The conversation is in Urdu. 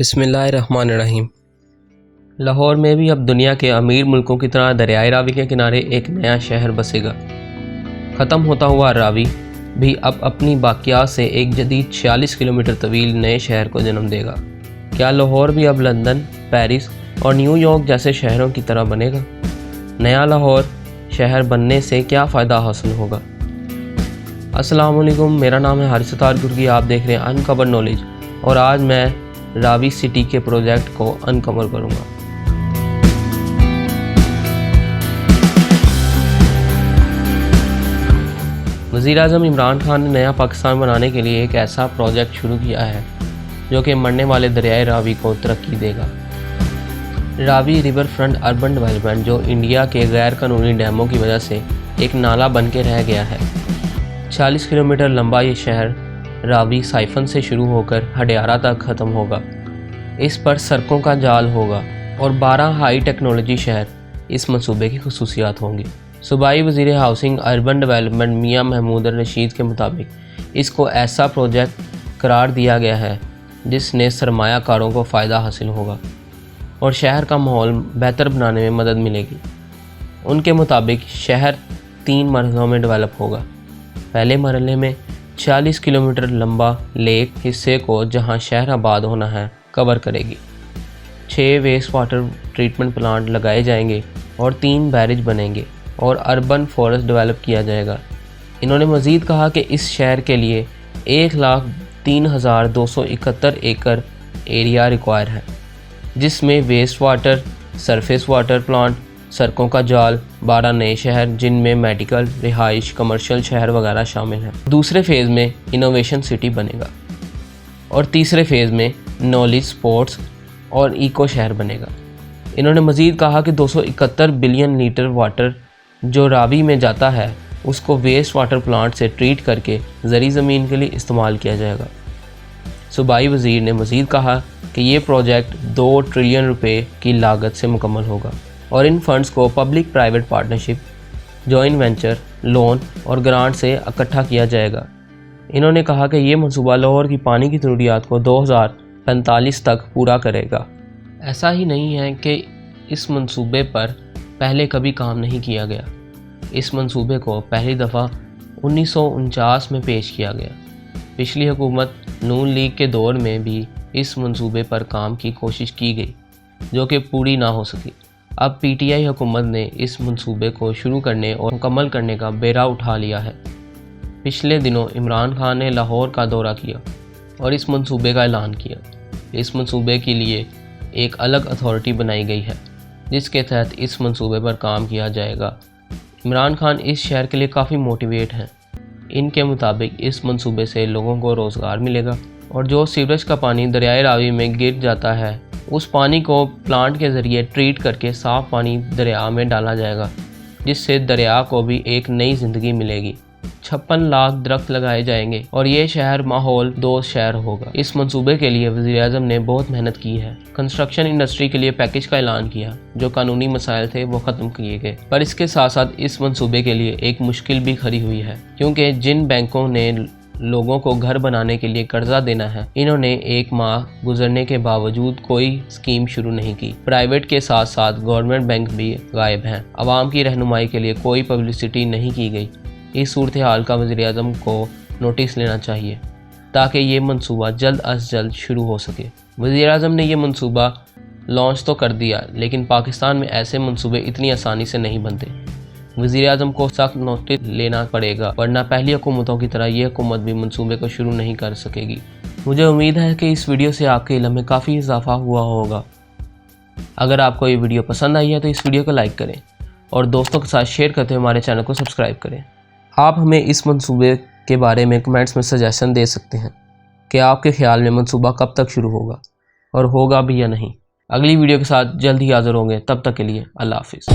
بسم اللہ الرحمن الرحیم۔ لاہور میں بھی اب دنیا کے امیر ملکوں کی طرح دریائے راوی کے کنارے ایک نیا شہر بسے گا۔ ختم ہوتا ہوا راوی بھی اب اپنی باقیات سے ایک جدید 46 کلومیٹر طویل نئے شہر کو جنم دے گا۔ کیا لاہور بھی اب لندن، پیرس اور نیو یارک جیسے شہروں کی طرح بنے گا؟ نیا لاہور شہر بننے سے کیا فائدہ حاصل ہوگا؟ السلام علیکم، میرا نام ہے حارث ستار گرگی، آپ دیکھ رہے ہیں انکور نالج، اور آج میں راوی سٹی کے پروجیکٹ کو انکور کروں گا۔ وزیر اعظم عمران خان نے نیا پاکستان بنانے کے لیے ایک ایسا پروجیکٹ شروع کیا ہے جو کہ مرنے والے دریائے راوی کو ترقی دے گا۔ راوی ریور فرنٹ اربن ڈیولپمنٹ، جو انڈیا کے غیر قانونی ڈیموں کی وجہ سے ایک نالہ بن کے رہ گیا ہے۔ 40 کلومیٹر لمبا یہ شہر راوی سائفن سے شروع ہو کر ہڈیارہ تک ختم ہوگا۔ اس پر سڑکوں کا جال ہوگا اور 12 ہائی ٹیکنالوجی شہر اس منصوبے کی خصوصیات ہوں گی۔ صوبائی وزیر ہاؤسنگ اربن ڈیولپمنٹ میاں محمود الرشید کے مطابق اس کو ایسا پروجیکٹ قرار دیا گیا ہے جس نے سرمایہ کاروں کو فائدہ حاصل ہوگا اور شہر کا ماحول بہتر بنانے میں مدد ملے گی۔ ان کے مطابق شہر 3 مرحلوں میں ڈیولپ ہوگا۔ پہلے مرحلے میں 40 کلومیٹر لمبا لیک حصے کو، جہاں شہر آباد ہونا ہے، کور کرے گی۔ 6 ویسٹ واٹر ٹریٹمنٹ پلانٹ لگائے جائیں گے اور 3 بیرج بنیں گے اور اربن فورسٹ ڈیولپ کیا جائے گا۔ انہوں نے مزید کہا کہ اس شہر کے لیے 1,03,271 ایکڑ ایریا ریکوائر ہے، جس میں waste water, surface water plant, سڑکوں کا جال، 12 نئے شہر جن میں میڈیکل، رہائش، کمرشل شہر وغیرہ شامل ہیں۔ دوسرے فیز میں انوویشن سٹی بنے گا اور تیسرے فیز میں نالج، سپورٹس اور ایکو شہر بنے گا۔ انہوں نے مزید کہا کہ 271 بلین لیٹر واٹر جو راوی میں جاتا ہے اس کو ویسٹ واٹر پلانٹ سے ٹریٹ کر کے زرعی زمین کے لیے استعمال کیا جائے گا۔ صوبائی وزیر نے مزید کہا کہ یہ پروجیکٹ 2 ٹریلین روپے کی لاگت سے مکمل ہوگا اور ان فنڈز کو public private partnership, joint venture, loan اور گرانٹ سے اکٹھا کیا جائے گا۔ انہوں نے کہا کہ یہ منصوبہ لاہور کی پانی کی ضروریات کو 2045 تک پورا کرے گا۔ ایسا ہی نہیں ہے کہ اس منصوبے پر پہلے کبھی کام نہیں کیا گیا۔ اس منصوبے کو پہلی دفعہ 1949 میں پیش کیا گیا۔ پچھلی حکومت نون لیگ کے دور میں بھی اس منصوبے پر کام کی کوشش کی گئی جو کہ پوری نہ ہو سکی۔ اب پی ٹی آئی حکومت نے اس منصوبے کو شروع کرنے اور مکمل کرنے کا بیڑا اٹھا لیا ہے۔ پچھلے دنوں عمران خان نے لاہور کا دورہ کیا اور اس منصوبے کا اعلان کیا۔ اس منصوبے کے لیے ایک الگ اتھارٹی بنائی گئی ہے جس کے تحت اس منصوبے پر کام کیا جائے گا۔ عمران خان اس شہر کے لیے کافی موٹیویٹ ہیں۔ ان کے مطابق اس منصوبے سے لوگوں کو روزگار ملے گا اور جو سیوریج کا پانی دریائے راوی میں گر جاتا ہے اس پانی کو پلانٹ کے ذریعے ٹریٹ کر کے صاف پانی دریا میں ڈالا جائے گا، جس سے دریا کو بھی ایک نئی زندگی ملے گی۔ 56 لاکھ درخت لگائے جائیں گے اور یہ شہر ماحول دوست شہر ہوگا۔ اس منصوبے کے لیے وزیر اعظم نے بہت محنت کی ہے۔ کنسٹرکشن انڈسٹری کے لیے پیکج کا اعلان کیا، جو قانونی مسائل تھے وہ ختم کیے گئے، پر اس کے ساتھ ساتھ اس منصوبے کے لیے ایک مشکل بھی کھڑی ہوئی ہے، کیونکہ جن بینکوں نے لوگوں کو گھر بنانے کے لیے قرضہ دینا ہے، انہوں نے 1 ماہ گزرنے کے باوجود کوئی اسکیم شروع نہیں کی۔ پرائیویٹ کے ساتھ ساتھ گورنمنٹ بینک بھی غائب ہیں۔ عوام کی رہنمائی کے لیے کوئی پبلسٹی نہیں کی گئی۔ اس صورتحال کا وزیر اعظم کو نوٹس لینا چاہیے تاکہ یہ منصوبہ جلد از جلد شروع ہو سکے۔ وزیر اعظم نے یہ منصوبہ لانچ تو کر دیا، لیکن پاکستان میں ایسے منصوبے اتنی آسانی سے نہیں بنتے۔ وزیر اعظم کو سخت نوٹس لینا پڑے گا، ورنہ پہلی حکومتوں کی طرح یہ حکومت بھی منصوبے کو شروع نہیں کر سکے گی۔ مجھے امید ہے کہ اس ویڈیو سے آپ کے علم میں کافی اضافہ ہوا ہوگا۔ اگر آپ کو یہ ویڈیو پسند آئی ہے تو اس ویڈیو کو لائک کریں اور دوستوں کے ساتھ شیئر کرتے ہوئے ہمارے چینل کو سبسکرائب کریں۔ آپ ہمیں اس منصوبے کے بارے میں کمنٹس میں سجیشن دے سکتے ہیں کہ آپ کے خیال میں منصوبہ کب تک شروع ہوگا اور ہوگا بھی یا نہیں۔ اگلی ویڈیو کے ساتھ جلد ہی حاضر ہوں گے، تب تک کے لیے اللہ حافظ۔